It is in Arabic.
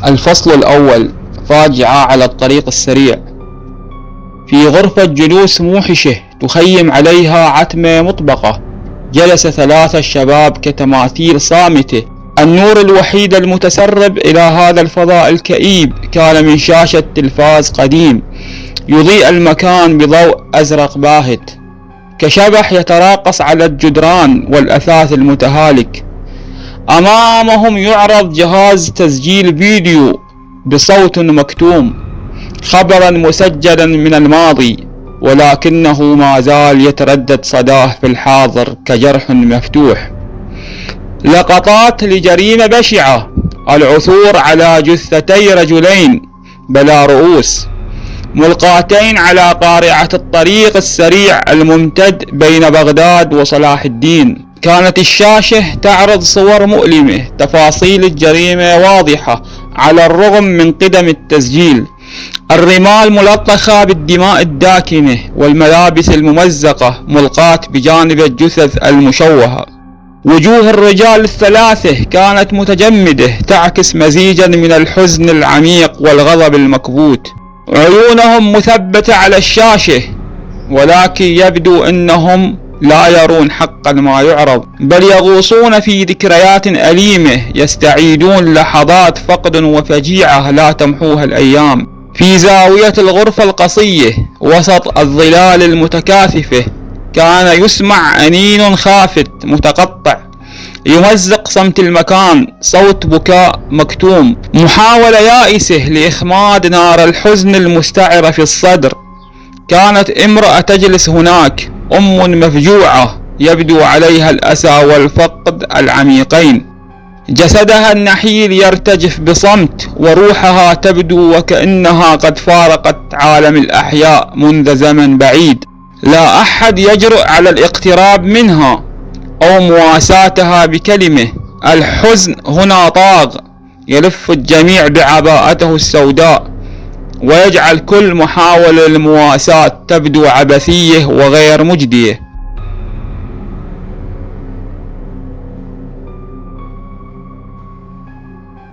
الفصل الأول: فاجعة على الطريق السريع. في غرفة جلوس موحشة تخيم عليها عتمة مطبقة، جلس 3 شباب كتماثيل صامتة. النور الوحيد المتسرب إلى هذا الفضاء الكئيب كان من شاشة تلفاز قديم يضيء المكان بضوء أزرق باهت، كشبح يتراقص على الجدران والأثاث المتهالك. أمامهم يعرض جهاز تسجيل فيديو بصوت مكتوم، خبرا مسجلا من الماضي، ولكنه ما زال يتردد صداه في الحاضر كجرح مفتوح. لقطات لجريمة بشعة، العثور على جثتي رجلين بلا رؤوس ملقاتين على قارعة الطريق السريع الممتد بين بغداد وصلاح الدين. كانت الشاشة تعرض صور مؤلمة، تفاصيل الجريمة واضحة على الرغم من قدم التسجيل. الرمال ملطخة بالدماء الداكنة، والملابس الممزقة ملقاة بجانب الجثث المشوهة. وجوه الرجال ال3 كانت متجمدة، تعكس مزيجا من الحزن العميق والغضب المكبوت. عيونهم مثبتة على الشاشة، ولكن يبدو أنهم لا يرون حقا ما يعرض، بل يغوصون في ذكريات أليمة، يستعيدون لحظات فقد وفجيعة لا تمحوها الأيام. في زاوية الغرفة القصية وسط الظلال المتكاثفة كان يسمع أنين خافت متقطع يمزق صمت المكان، صوت بكاء مكتوم، محاولة يائسة لإخماد نار الحزن المستعرة في الصدر. كانت امرأة تجلس هناك، أم مفجوعة يبدو عليها الأسى والفقد العميقين. جسدها النحيل يرتجف بصمت، وروحها تبدو وكأنها قد فارقت عالم الأحياء منذ زمن بعيد. لا أحد يجرؤ على الاقتراب منها أو مواساتها بكلمة. الحزن هنا طاغ، يلف الجميع بعباءته السوداء، ويجعل كل محاولة للمواساة تبدو عبثية وغير مجدية.